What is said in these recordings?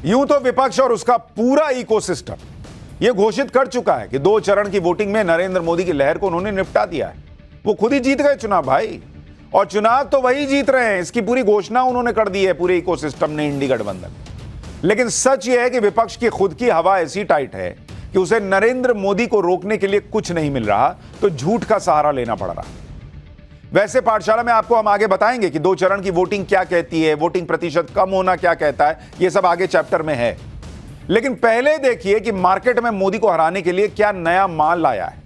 यूं तो विपक्ष और उसका पूरा इकोसिस्टम यह घोषित कर चुका है कि 2 चरण की वोटिंग में नरेंद्र मोदी की लहर को उन्होंने निपटा दिया है। वो खुद ही जीत गए चुनाव भाई, और चुनाव तो वही जीत रहे हैं, इसकी पूरी घोषणा उन्होंने कर दी है पूरे इकोसिस्टम ने, इंडी गठबंधन। लेकिन सच यह है कि विपक्ष की खुद की हवा ऐसी टाइट है कि उसे नरेंद्र मोदी को रोकने के लिए कुछ नहीं मिल रहा, तो झूठ का सहारा लेना पड़ रहा। वैसे पाठशाला में आपको हम आगे बताएंगे कि 2 चरण की वोटिंग क्या कहती है, वोटिंग प्रतिशत कम होना क्या कहता है, यह सब आगे चैप्टर में है। लेकिन पहले देखिए कि मार्केट में मोदी को हराने के लिए क्या नया माल लाया है।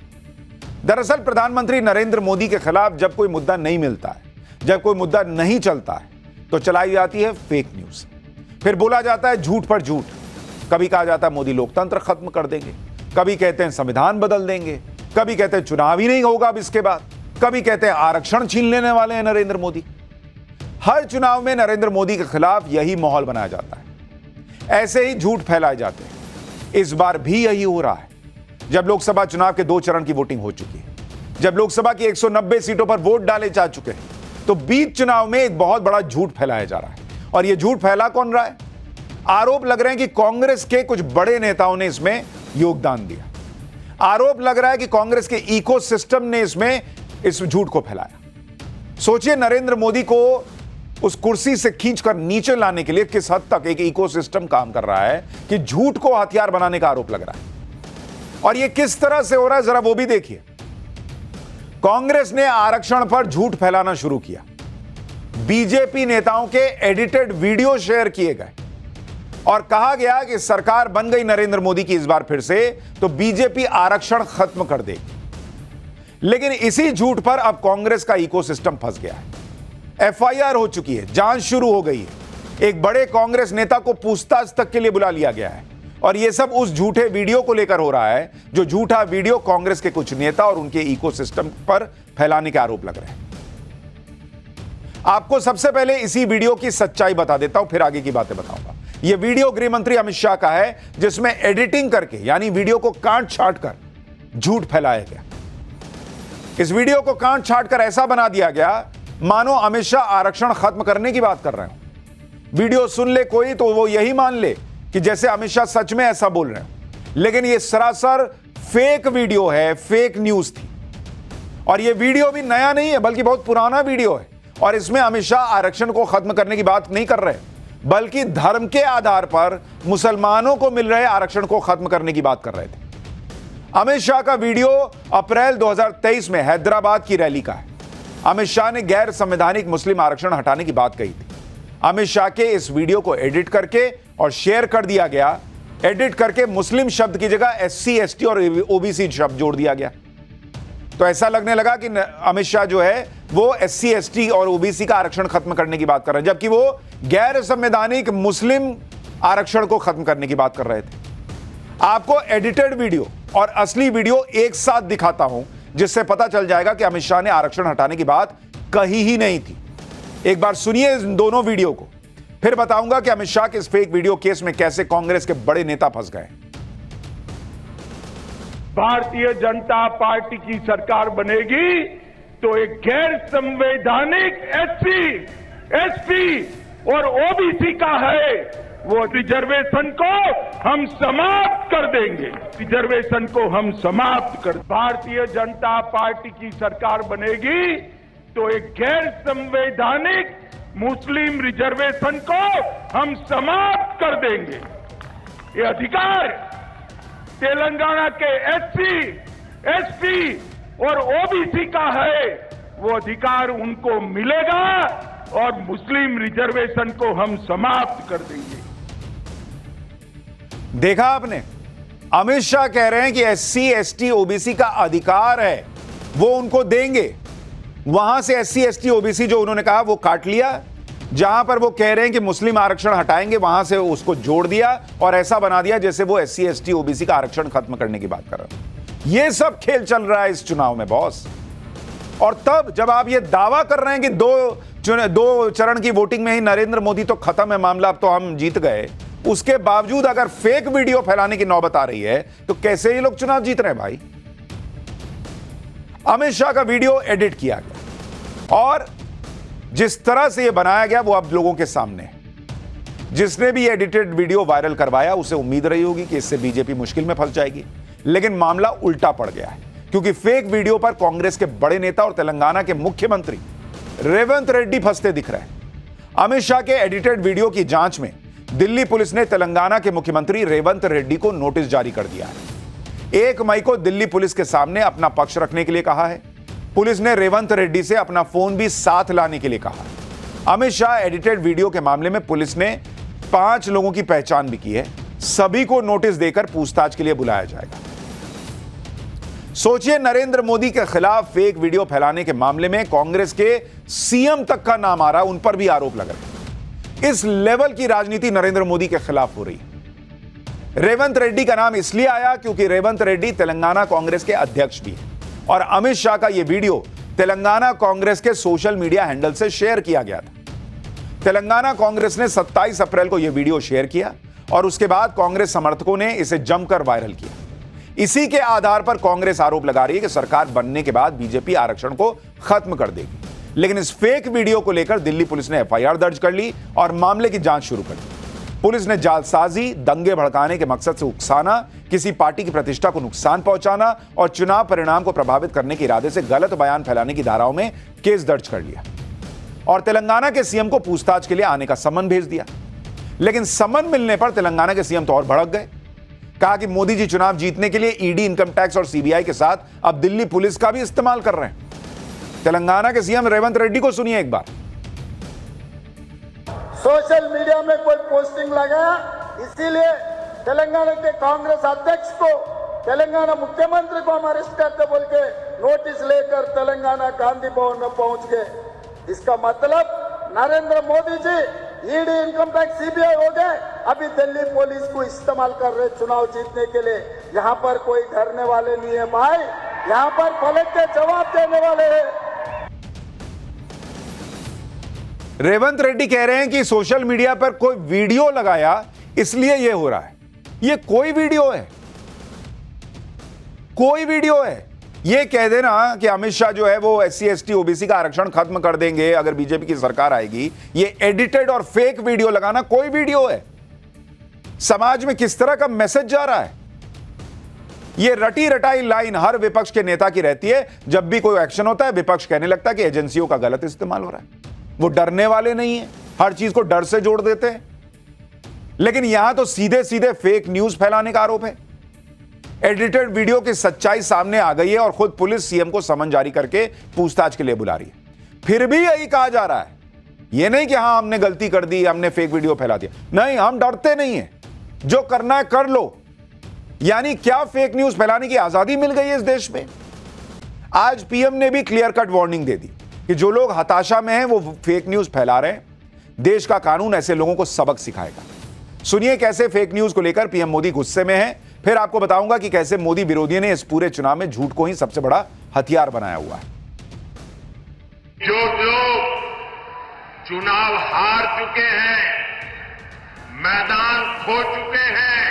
दरअसल प्रधानमंत्री नरेंद्र मोदी के खिलाफ जब कोई मुद्दा नहीं मिलता है, जब कोई मुद्दा नहीं चलता है, तो चलाई जाती है फेक न्यूज, फिर बोला जाता है झूठ पर झूठ। कभी कहा जाता है मोदी लोकतंत्र खत्म कर देंगे, कभी कहते हैं संविधान बदल देंगे, कभी कहते हैं चुनाव ही नहीं होगा अब इसके बाद, कभी कहते हैं आरक्षण छीन लेने वाले हैं नरेंद्र मोदी। हर चुनाव में नरेंद्र मोदी के खिलाफ यही माहौल बनाया जाता है, ऐसे ही झूठ फैलाए जाते हैं। इस बार भी यही हो रहा है। जब लोकसभा चुनाव के 2 चरण की वोटिंग हो चुकी है, जब लोकसभा की 190 सीटों पर वोट डाले जा चुके हैं, तो बीच चुनाव में एक बहुत बड़ा झूठ फैलाया जा रहा है। और यह झूठ फैला कौन रहा है? आरोप लग रहे हैं कि कांग्रेस के कुछ बड़े नेताओं ने इसमें योगदान दिया। आरोप लग रहा है कि कांग्रेस के इकोसिस्टम ने इस झूठ को फैलाया। सोचिए नरेंद्र मोदी को उस कुर्सी से खींचकर नीचे लाने के लिए किस हद तक एक इकोसिस्टम काम कर रहा है कि झूठ को हथियार बनाने का आरोप लग रहा है। और यह किस तरह से हो रहा है जरा वो भी देखिए। कांग्रेस ने आरक्षण पर झूठ फैलाना शुरू किया। बीजेपी नेताओं के एडिटेड वीडियो शेयर किए गए और कहा गया कि सरकार बन गई नरेंद्र मोदी की इस बार फिर से, तो बीजेपी आरक्षण खत्म कर देगी। लेकिन इसी झूठ पर अब कांग्रेस का इकोसिस्टम फंस गया है। एफआईआर हो चुकी है, जांच शुरू हो गई है, एक बड़े कांग्रेस नेता को पूछताछ तक के लिए बुला लिया गया है। और यह सब उस झूठे वीडियो को लेकर हो रहा है, जो झूठा वीडियो कांग्रेस के कुछ नेता और उनके इकोसिस्टम पर फैलाने के आरोप लग रहे हैं। आपको सबसे पहले इसी वीडियो की सच्चाई बता देता हूं, फिर आगे की बातें बताऊंगा। यह वीडियो गृह मंत्री अमित शाह का है, जिसमें एडिटिंग करके यानी वीडियो को काट छांट कर झूठ फैलाया गया। इस वीडियो को काट छांट कर ऐसा बना दिया गया मानो अमित शाह आरक्षण खत्म करने की बात कर रहे हो। वीडियो सुन ले कोई तो वो यही मान ले कि जैसे अमित शाह सच में ऐसा बोल रहे हो। लेकिन यह सरासर फेक वीडियो है, फेक न्यूज थी। और यह वीडियो भी नया नहीं है, बल्कि बहुत पुराना वीडियो है। और इसमें अमित शाह आरक्षण को खत्म करने की बात नहीं कर रहे, बल्कि धर्म के आधार पर मुसलमानों को मिल रहे आरक्षण को खत्म करने की बात कर रहे थे। अमित शाह का वीडियो अप्रैल 2023 में हैदराबाद की रैली का है। अमित शाह ने गैर संवैधानिक मुस्लिम आरक्षण हटाने की बात कही थी। अमित शाह के इस वीडियो को एडिट करके और शेयर कर दिया गया। एडिट करके मुस्लिम शब्द की जगह एससी, एसटी और ओबीसी शब्द जोड़ दिया गया। तो ऐसा लगने लगा कि अमित शाह जो है वो एससी, एसटी और ओबीसी का आरक्षण खत्म करने की बात कर रहे हैं, जबकि वो गैर संवैधानिक मुस्लिम आरक्षण को खत्म करने की बात कर रहे थे। आपको एडिटेड वीडियो और असली वीडियो एक साथ दिखाता हूं, जिससे पता चल जाएगा कि अमित शाह ने आरक्षण हटाने की बात कही ही नहीं थी। एक बार सुनिए इन दोनों वीडियो को, फिर बताऊंगा कि अमित शाह के इस फेक वीडियो केस में कैसे कांग्रेस के बड़े नेता फंस गए। भारतीय जनता पार्टी की सरकार बनेगी तो एक गैर संवैधानिक एससी, एसटी और ओबीसी का है वो रिजर्वेशन को हम समाप्त कर देंगे। रिजर्वेशन को हम समाप्त कर, भारतीय जनता पार्टी की सरकार बनेगी तो एक गैर संवैधानिक मुस्लिम रिजर्वेशन को हम समाप्त कर देंगे। ये अधिकार तेलंगाना के एससी, एसटी और ओबीसी का है, वो अधिकार उनको मिलेगा और मुस्लिम रिजर्वेशन को हम समाप्त कर देंगे। देखा आपने, अमित शाह कह रहे हैं कि एससी, एसटी, ओबीसी का अधिकार है, वो उनको देंगे। वहां से एससी, एसटी, ओबीसी जो उन्होंने कहा वो काट लिया। जहां पर वो कह रहे हैं कि मुस्लिम आरक्षण हटाएंगे, वहां से उसको जोड़ दिया और ऐसा बना दिया जैसे वो एससी, एसटी, ओबीसी का आरक्षण खत्म करने की बात कर रहे हैं। ये सब खेल चल रहा है इस चुनाव में बॉस। और तब जब आप ये दावा कर रहे हैं कि दो चरण की वोटिंग में ही नरेंद्र मोदी तो खत्म है मामला, अब तो हम जीत गए, उसके बावजूद अगर फेक वीडियो फैलाने की नौबत आ रही है तो कैसे ये लोग चुनाव जीत रहे हैं भाई। अमित शाह का वीडियो एडिट किया गया और जिस तरह से यह बनाया गया वो अब लोगों के सामने है। जिसने भी एडिटेड वीडियो वायरल करवाया उसे उम्मीद रही होगी कि इससे बीजेपी मुश्किल में फंस जाएगी, लेकिन मामला उल्टा पड़ गया है, क्योंकि फेक वीडियो पर कांग्रेस के बड़े नेता और तेलंगाना के मुख्यमंत्री रेवंत रेड्डी फंसते दिख रहे हैं। अमित शाह के एडिटेड वीडियो की जांच में दिल्ली पुलिस ने तेलंगाना के मुख्यमंत्री रेवंत रेड्डी को नोटिस जारी कर दिया है। 1 मई को दिल्ली पुलिस के सामने अपना पक्ष रखने के लिए कहा है। पुलिस ने रेवंत रेड्डी से अपना फोन भी साथ लाने के लिए कहा है। अमित शाह एडिटेड वीडियो के मामले में पुलिस ने 5 लोगों की पहचान भी की है। सभी को नोटिस देकर पूछताछ के लिए बुलाया जाएगा। सोचिए, नरेंद्र मोदी के खिलाफ फेक वीडियो फैलाने के मामले में कांग्रेस के सीएम तक का नाम आ रहा है, उन पर भी आरोप लग रहे हैं। इस लेवल की राजनीति नरेंद्र मोदी के खिलाफ हो रही है। रेवंत रेड्डी का नाम इसलिए आया क्योंकि रेवंत रेड्डी तेलंगाना कांग्रेस के अध्यक्ष भी हैं और अमित शाह का यह वीडियो तेलंगाना कांग्रेस के सोशल मीडिया हैंडल से शेयर किया गया था। तेलंगाना कांग्रेस ने 27 अप्रैल को यह वीडियो शेयर किया और उसके बाद कांग्रेस समर्थकों ने इसे जमकर वायरल किया। इसी के आधार पर कांग्रेस आरोप लगा रही है कि सरकार बनने के बाद बीजेपी आरक्षण को खत्म कर देगी। लेकिन इस फेक वीडियो को लेकर दिल्ली पुलिस ने एफआईआर दर्ज कर ली और मामले की जांच शुरू कर दी। पुलिस ने जालसाजी, दंगे भड़काने के मकसद से उकसाना, किसी पार्टी की प्रतिष्ठा को नुकसान पहुंचाना और चुनाव परिणाम को प्रभावित करने के इरादे से गलत बयान फैलाने की धाराओं में केस दर्ज कर लिया और तेलंगाना के सीएम को पूछताछ के लिए आने का सम्मन भेज दिया। लेकिन सम्मन मिलने पर तेलंगाना के सीएम तो और भड़क गए। कहा कि मोदी जी चुनाव जीतने के लिए ईडी, इनकम टैक्स और सीबीआई के साथ अब दिल्ली पुलिस का भी इस्तेमाल कर रहे हैं। तेलंगाना के सीएम रेवंत रेड्डी को सुनिए एक बार। सोशल मीडिया में कोई पोस्टिंग लगाया, इसीलिए तेलंगाना के कांग्रेस अध्यक्ष को, तेलंगाना मुख्यमंत्री को हम अरेस्ट करते बोल के नोटिस लेकर तेलंगाना गांधी भवन में पहुंच गए। इसका मतलब Narendra Modi ji ED, income tax, CBI हो गए, अभी दिल्ली पुलिस को इस्तेमाल कर रहे चुनाव जीतने के लिए। यहाँ पर कोई डरने वाले नहीं है भाई, यहाँ पर पलट के जवाब देने वाले हैं। रेवंत रेड्डी कह रहे हैं कि सोशल मीडिया पर कोई वीडियो लगाया इसलिए यह हो रहा है। यह कोई वीडियो है, कोई वीडियो है। यह कह देना कि अमित शाह जो है वो SC ST OBC का आरक्षण खत्म कर देंगे अगर बीजेपी की सरकार आएगी, यह एडिटेड और फेक वीडियो लगाना कोई वीडियो है। समाज में किस तरह का मैसेज जा रहा है? यह रटी रटाई लाइन हर विपक्ष के नेता की रहती है। जब भी कोई एक्शन होता है विपक्ष कहने लगता है कि एजेंसियों का गलत इस्तेमाल हो रहा है। वो डरने वाले नहीं है, हर चीज को डर से जोड़ देते हैं। लेकिन यहां तो सीधे सीधे फेक न्यूज फैलाने का आरोप है। एडिटेड वीडियो की सच्चाई सामने आ गई है और खुद पुलिस सीएम को समन जारी करके पूछताछ के लिए बुला रही है। फिर भी यही कहा जा रहा है, यह नहीं कि हां हमने गलती कर दी, हमने फेक वीडियो फैला दिया। नहीं, हम डरते नहीं है, जो करना है कर लो। यानी क्या फेक न्यूज फैलाने की आजादी मिल गई है इस देश में? आज पीएम ने भी क्लियर कट वार्निंग दे दी कि जो लोग हताशा में हैं वो फेक न्यूज फैला रहे हैं। देश का कानून ऐसे लोगों को सबक सिखाएगा। सुनिए कैसे फेक न्यूज को लेकर पीएम मोदी गुस्से में हैं। फिर आपको बताऊंगा कि कैसे मोदी विरोधियों ने इस पूरे चुनाव में झूठ को ही सबसे बड़ा हथियार बनाया हुआ है। जो लोग चुनाव हार चुके हैं, मैदान खो चुके हैं,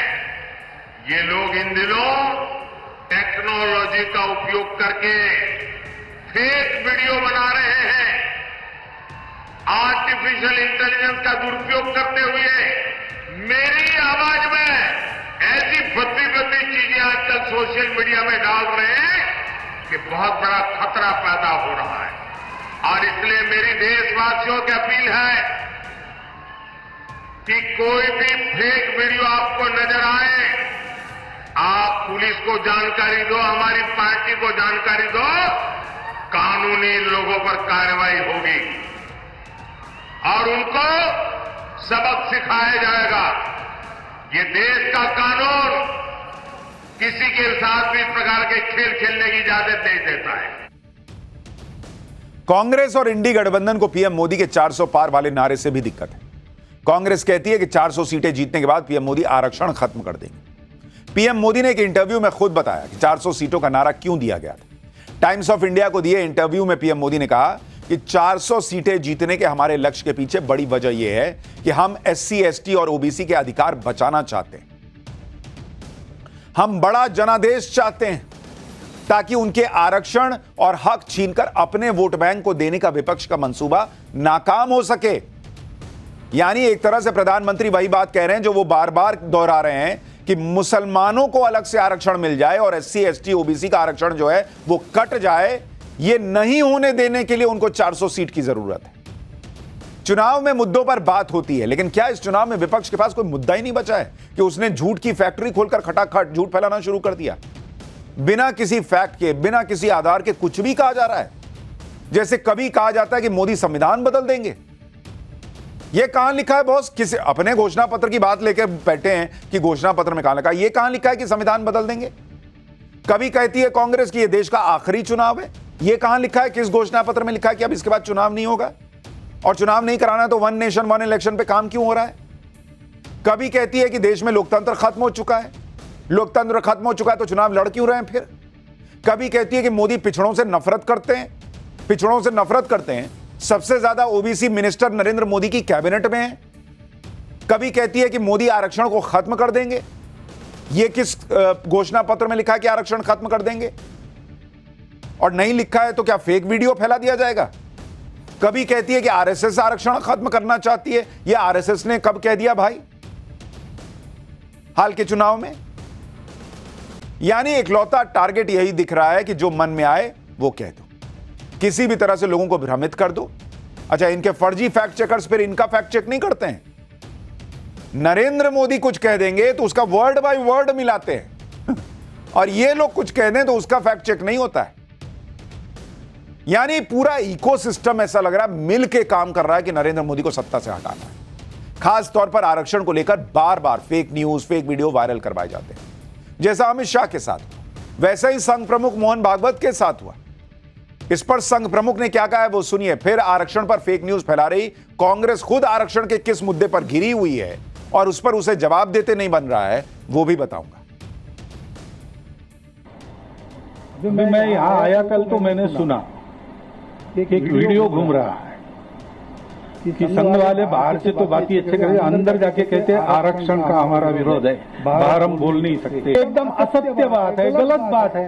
ये लोग इन दिनों टेक्नोलॉजी का उपयोग करके फेक वीडियो बना रहे हैं। आर्टिफिशियल इंटेलिजेंस का दुरुपयोग करते हुए मेरी आवाज में ऐसी भद्दी भद्दी चीजें आजकल सोशल मीडिया में डाल रहे हैं कि बहुत बड़ा खतरा पैदा हो रहा है। और इसलिए मेरी देशवासियों की अपील है कि कोई भी फेक वीडियो आपको नजर आए, आप पुलिस को जानकारी दो, हमारी पार्टी को जानकारी दो, कानूनी लोगों पर कार्रवाई होगी और उनको सबक सिखाया जाएगा। ये देश का कानून किसी के साथ भी इस प्रकार के खेल खेलने की इजाजत नहीं देता है। कांग्रेस और इंडी गठबंधन को पीएम मोदी के 400 पार वाले नारे से भी दिक्कत है। कांग्रेस कहती है कि 400 सीटें जीतने के बाद पीएम मोदी आरक्षण खत्म कर देंगे। पीएम मोदी ने एक इंटरव्यू में खुद बताया कि 400 सीटों का नारा क्यों दिया गया था। टाइम्स ऑफ इंडिया को दिए इंटरव्यू में पीएम मोदी ने कहा कि 400 सीटें जीतने के हमारे लक्ष्य के पीछे बड़ी वजह यह है कि हम SC ST और OBC के अधिकार बचाना चाहते हैं। हम बड़ा जनादेश चाहते हैं ताकि उनके आरक्षण और हक छीनकर अपने वोट बैंक को देने का विपक्ष का मंसूबा नाकाम हो सके। यानी एक तरह से प्रधानमंत्री वही बात कह रहे हैं जो वो बार बार दोहरा रहे हैं कि मुसलमानों को अलग से आरक्षण मिल जाए और एससी एसटी ओबीसी का आरक्षण जो है वो कट जाए, ये नहीं होने देने के लिए उनको 400 सीट की जरूरत है। चुनाव में मुद्दों पर बात होती है, लेकिन क्या इस चुनाव में विपक्ष के पास कोई मुद्दा ही नहीं बचा है कि उसने झूठ की फैक्ट्री खोलकर खटाखट झूठ फैलाना शुरू कर दिया? बिना किसी फैक्ट के, बिना किसी आधार के कुछ भी कहा जा रहा है। जैसे कभी कहा जाता है कि मोदी संविधान बदल देंगे। यह कहां लिखा है बॉस? किसी अपने घोषणा पत्र की बात लेकर बैठे हैं कि घोषणा पत्र में कहां लिखा है? यह कहां लिखा है कि संविधान बदल देंगे? कभी कहती है कांग्रेस कि यह देश का आखिरी चुनाव है। यह कहां लिखा है? किस घोषणा पत्र में लिखा है कि अब इसके बाद चुनाव नहीं होगा? और चुनाव नहीं कराना है तो वन नेशन वन इलेक्शन पे काम क्यों हो रहा है? कभी कहती है कि देश में लोकतंत्र खत्म हो चुका है। लोकतंत्र खत्म हो चुका है तो चुनाव लड़ क्यों रहे हैं फिर? कभी कहती है कि मोदी पिछड़ों से नफरत करते हैं, पिछड़ों से नफरत करते हैं। सबसे ज्यादा ओबीसी मिनिस्टर नरेंद्र मोदी की कैबिनेट में है। कभी कहती है कि मोदी आरक्षण को खत्म कर देंगे। यह किस घोषणा पत्र में लिखा है कि आरक्षण खत्म कर देंगे? और नहीं लिखा है तो क्या फेक वीडियो फैला दिया जाएगा? कभी कहती है कि आरएसएस आरक्षण खत्म करना चाहती है। यह आरएसएस ने कब कह दिया भाई? हाल के चुनाव में। यानी इकलौता टारगेट यही दिख रहा है कि जो मन में आए वो कह दो, किसी भी तरह से लोगों को भ्रमित कर दो। अच्छा, इनके फर्जी फैक्ट चेकर्स फिर इनका फैक्ट चेक नहीं करते हैं। नरेंद्र मोदी कुछ कह देंगे तो उसका वर्ड बाय वर्ड मिलाते हैं और ये लोग कुछ कह दें तो उसका फैक्ट चेक नहीं होता है। यानी पूरा इकोसिस्टम ऐसा लग रहा है मिल के काम कर रहा है कि नरेंद्र मोदी को सत्ता से हटाना है। खास तौर पर आरक्षण को लेकर बार बार fake news, fake video viral करवाए जाते हैं। जैसा अमित शाह के साथ हुआ वैसा ही संघ प्रमुख मोहन भागवत के साथ हुआ। इस पर संघ प्रमुख ने क्या कहा है वो सुनिए। फिर आरक्षण पर फेक न्यूज फैला रही कांग्रेस खुद आरक्षण के किस मुद्दे पर घिरी हुई है और उस पर उसे जवाब देते नहीं बन रहा है, वो भी बताऊंगा। अभी मैं यहाँ आया कल तो मैंने सुना एक वीडियो घूम रहा है कि संघ वाले बाहर से तो बात ही अच्छे करें, अंदर जाके कहते हैं आरक्षण का हमारा विरोध है, बाहर हम बोल नहीं सकते। एकदम असत्य बात है, गलत बात है।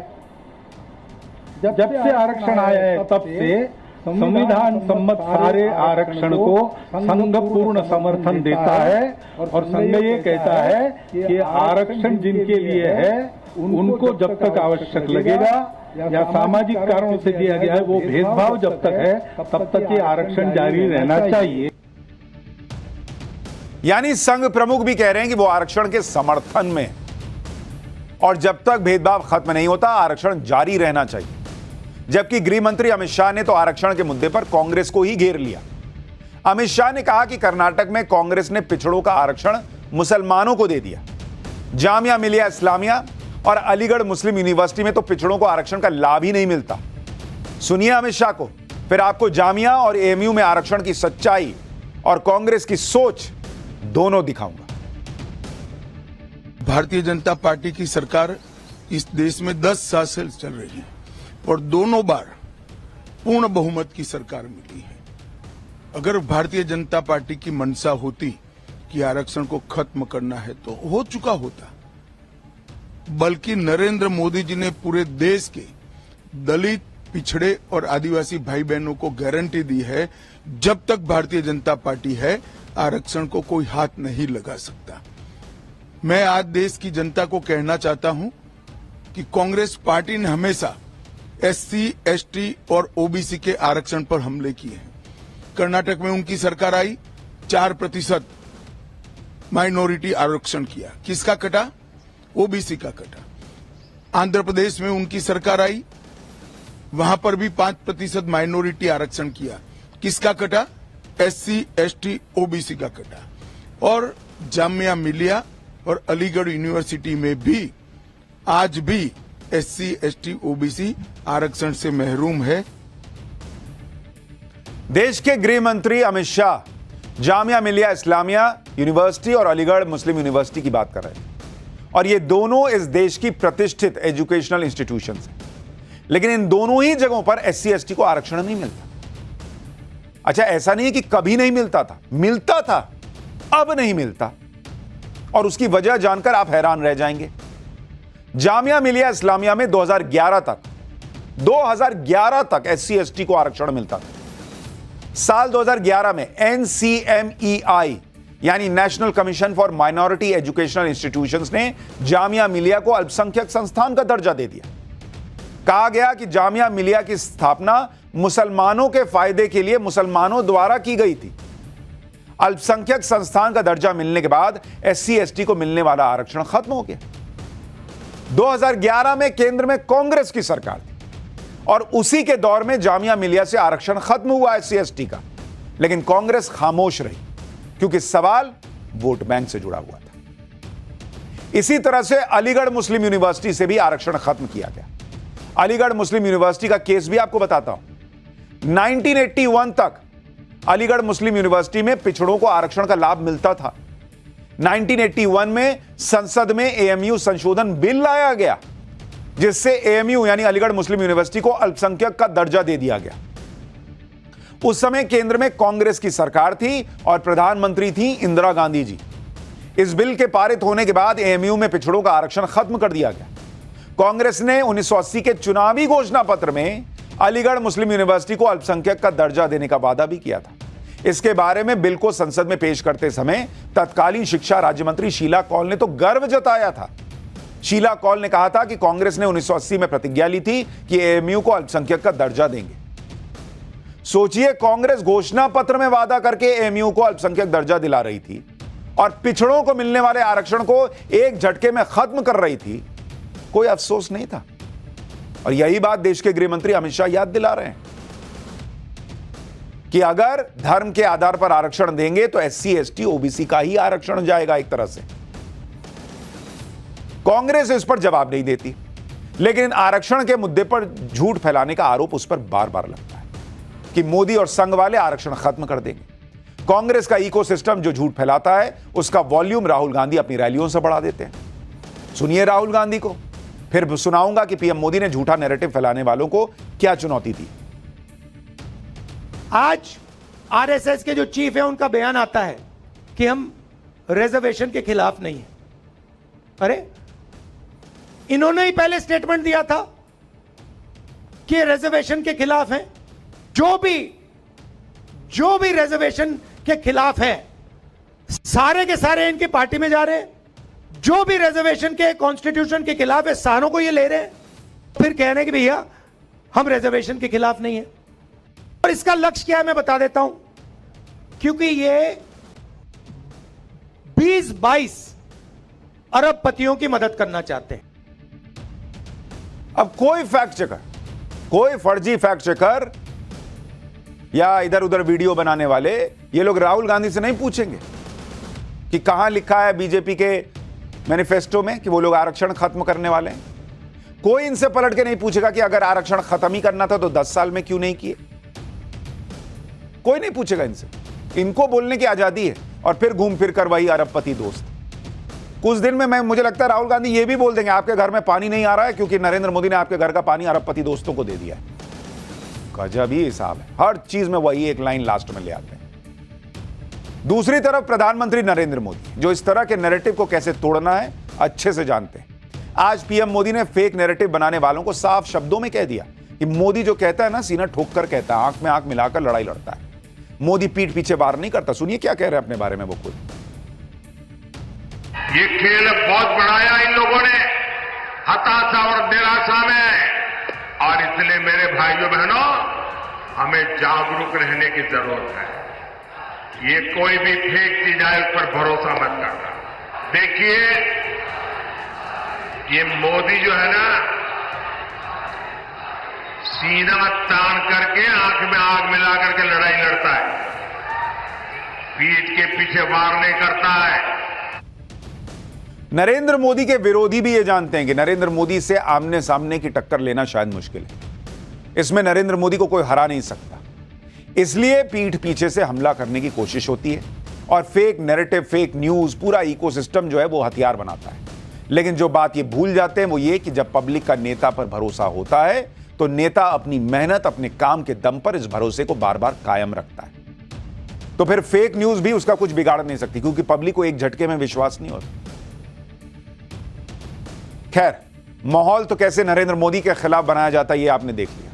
जब से आरक्षण आया है तब से संविधान सम्मत सारे आरक्षण को संघ पूर्ण समर्थन देता है और संघ ये कहता है कि आरक्षण जिनके लिए है उनको जब तक आवश्यक लगेगा या सामाजिक कारणों से दिया गया है वो भेदभाव जब तक है तब तक ये आरक्षण जारी रहना चाहिए। यानी संघ प्रमुख भी कह रहे हैं कि वो आरक्षण के समर्थन में और जब तक भेदभाव खत्म नहीं होता आरक्षण जारी रहना चाहिए। जबकि गृह मंत्री अमित शाह ने तो आरक्षण के मुद्दे पर कांग्रेस को ही घेर लिया। अमित शाह ने कहा कि कर्नाटक में कांग्रेस ने पिछड़ों का आरक्षण मुसलमानों को दे दिया। जामिया मिलिया इस्लामिया और अलीगढ़ मुस्लिम यूनिवर्सिटी में तो पिछड़ों को आरक्षण का लाभ ही नहीं मिलता। सुनिए अमित शाह को, फिर आपको जामिया और एएमयू में आरक्षण की सच्चाई और कांग्रेस की सोच दोनों दिखाऊंगा। भारतीय जनता पार्टी की सरकार इस देश में 10 साल से चल रही है और दोनों बार पूर्ण बहुमत की सरकार मिली है। अगर भारतीय जनता पार्टी की मंशा होती कि आरक्षण को खत्म करना है तो हो चुका होता, बल्कि नरेंद्र मोदी जी ने पूरे देश के दलित, पिछड़े और आदिवासी भाई बहनों को गारंटी दी है जब तक भारतीय जनता पार्टी है आरक्षण को कोई हाथ नहीं लगा सकता। मैं आज देश की जनता को कहना चाहता हूं कि कांग्रेस पार्टी ने हमेशा एससी, एसटी और ओबीसी के आरक्षण पर हमले किए हैं। कर्नाटक में उनकी सरकार आई, 4% माइनॉरिटी आरक्षण किया, किसका कटा? ओबीसी का कटा। आंध्र प्रदेश में उनकी सरकार आई, वहां पर भी 5% माइनॉरिटी आरक्षण किया, किसका कटा? एससी, एसटी, ओबीसी का कटा। और जामिया मिलिया और अलीगढ़ यूनिवर्सिटी में भी आज भी एससी, एसटी, ओबीसी आरक्षण से महरूम है। देश के गृह मंत्री अमित शाह जामिया मिलिया इस्लामिया यूनिवर्सिटी और अलीगढ़ मुस्लिम यूनिवर्सिटी की बात कर रहे हैं और ये दोनों इस देश की प्रतिष्ठित एजुकेशनल इंस्टीट्यूशंस हैं। लेकिन इन दोनों ही जगहों पर एससी, एसटी को आरक्षण नहीं मिलता। अच्छा, ऐसा नहीं है कि कभी नहीं मिलता था, मिलता था, अब नहीं मिलता और उसकी वजह जानकर आप हैरान रह जाएंगे। जामिया मिलिया इस्लामिया में 2011 तक एससी, एसटी को आरक्षण मिलता था। साल 2011 में NCMEI यानी national commission for minority educational institutions ने जामिया मिलिया को अल्पसंख्यक संस्थान का दर्जा दे दिया। कहा गया कि जामिया मिलिया की स्थापना मुसलमानों के फायदे के लिए मुसलमानों द्वारा की गई थी। अल्पसंख्यक संस्थान का दर्जा मिलने के बाद SC ST को मिलने वाला आरक्षण खत्म हो गया। 2011 में केंद्र में कांग्रेस की सरकार थी और उसी के दौर में जामिया मिलिया से आरक्षण खत्म हुआ SC ST का, लेकिन कांग्रेस खामोश रही क्योंकि सवाल वोट बैंक से जुड़ा हुआ था। इसी तरह से अलीगढ़ मुस्लिम यूनिवर्सिटी से भी आरक्षण खत्म किया गया। अलीगढ़ मुस्लिम यूनिवर्सिटी का केस भी आपको बताता हूं। 1981 तक अलीगढ़ मुस्लिम यूनिवर्सिटी में पिछड़ों को आरक्षण का लाभ मिलता था। 1981 में संसद में AMU संशोधन बिल लाया गया जिससे AMU यानी अलीगढ़ मुस्लिम यूनिवर्सिटी को अल्पसंख्यक का दर्जा दे दिया गया। उस समय केंद्र में कांग्रेस की सरकार थी और प्रधानमंत्री थी इंदिरा गांधी जी। इस बिल के पारित होने के बाद AMU में पिछड़ों का आरक्षण खत्म कर दिया गया। कांग्रेस ने 1980 के चुनावी घोषणा पत्र में अलीगढ़ मुस्लिम यूनिवर्सिटी को अल्पसंख्यक का दर्जा देने का वादा भी किया था। इसके बारे में बिल को संसद में पेश करते समय तत्कालीन शिक्षा राज्य मंत्री शीला कौल ने तो गर्व जताया था। शीला कौल ने कहा था कि कांग्रेस ने 1980 में प्रतिज्ञा ली थी कि AMU को अल्पसंख्यक का दर्जा देंगे। सोचिए, कांग्रेस घोषणा पत्र में वादा करके AMU को अल्पसंख्यक दर्जा दिला रही थी और पिछड़ों को मिलने वाले आरक्षण को एक झटके में खत्म कर रही थी। कोई अफसोस नहीं था। और यही बात देश के गृह मंत्री अमित शाह याद दिला रहे हैं कि अगर धर्म के आधार पर आरक्षण देंगे तो SC ST OBC का ही आरक्षण जाएगा एक तरह से। कांग्रेस इस पर जवाब नहीं देती, लेकिन आरक्षण के मुद्दे पर झूठ फैलाने का आरोप उस पर बार बार लगता है कि मोदी और संघ वाले आरक्षण खत्म कर देंगे। कांग्रेस का इकोसिस्टम जो झूठ फैलाता है उसका वॉल्यूम राहुल गांधी अपनी रैलियों से बढ़ा देते हैं। सुनिए राहुल गांधी को, फिर सुनाऊंगा कि PM मोदी ने झूठा नैरेटिव फैलाने वालों को क्या चुनौती दी। आज RSS के जो चीफ है उनका बयान आता है कि हम रिजर्वेशन के खिलाफ नहीं है। अरे, इन्होंने ही पहले स्टेटमेंट दिया था कि रिजर्वेशन के खिलाफ है। जो भी रिजर्वेशन के खिलाफ है सारे के सारे इनकी पार्टी में जा रहे हैं। जो भी रिजर्वेशन के कॉन्स्टिट्यूशन के खिलाफ है सारों को ये ले रहे हैं, फिर कह रहे हैं कि भैया हम रिजर्वेशन के खिलाफ नहीं है। और इसका लक्ष्य क्या है मैं बता देता हूं, क्योंकि ये 20-22 अरबपतियों की मदद करना चाहते हैं। अब कोई फैक्ट चेकर, कोई फर्जी फैक्ट चेकर या इधर उधर वीडियो बनाने वाले ये लोग राहुल गांधी से नहीं पूछेंगे कि कहां लिखा है बीजेपी के मैनिफेस्टो में कि वो लोग आरक्षण खत्म करने वाले हैं। कोई इनसे पलट के नहीं पूछेगा कि अगर आरक्षण खत्म ही करना था तो 10 साल में क्यों नहीं किए। कोई नहीं पूछेगा इनसे। इनको बोलने की आजादी है और फिर घूम फिर कर वही अरबपति दोस्त। कुछ दिन में मुझे लगता है राहुल गांधी ये भी बोल देंगे आपके घर में पानी नहीं आ रहा है क्योंकि नरेंद्र मोदी ने आपके घर का पानी अरबपति दोस्तों को दे दिया है। गजब ही हिसाब है, हर चीज में वही एक लाइन लास्ट में ले आते हैं। दूसरी तरफ प्रधानमंत्री नरेंद्र मोदी जो इस तरह के नैरेटिव को कैसे तोड़ना है अच्छे से जानते हैं। आज PM मोदी ने फेक नैरेटिव बनाने वालों को साफ शब्दों में कह दिया कि मोदी जो कहता है ना सीना ठोक कर कहता है, आंख में आंख मिलाकर लड़ाई लड़ता है। मोदी पीठ पीछे वार नहीं करता। सुनिए क्या कह रहे हैं अपने बारे में वो खुद। ये खेल बहुत बढ़ाया इन लोगों ने हताशा और निराशा में, और इसलिए मेरे भाइयों बहनों हमें जागरूक रहने की जरूरत है। ये कोई भी फेक चीज आए उस पर भरोसा मत करना। देखिए ये मोदी जो है ना सीना तान करके आंख में आग मिला करके लड़ाई लड़ता है, पीठ के पीछे वार नहीं करता है। नरेंद्र मोदी के विरोधी भी ये जानते हैं कि नरेंद्र मोदी से आमने सामने की टक्कर लेना शायद मुश्किल है। इसमें नरेंद्र मोदी को कोई हरा नहीं सकता, इसलिए पीठ पीछे से हमला करने की कोशिश होती है और फेक नैरेटिव, फेक न्यूज, पूरा इकोसिस्टम जो है वो हथियार बनाता है। लेकिन जो बात ये भूल जाते हैं वो ये कि जब पब्लिक का नेता पर भरोसा होता है तो नेता अपनी मेहनत, अपने काम के दम पर इस भरोसे को बार बार कायम रखता है। तो फिर फेक न्यूज भी उसका कुछ बिगाड़ नहीं सकती क्योंकि पब्लिक को एक झटके में विश्वास नहीं होता। खैर, माहौल तो कैसे नरेंद्र मोदी के खिलाफ बनाया जाता है ये आपने देख लिया।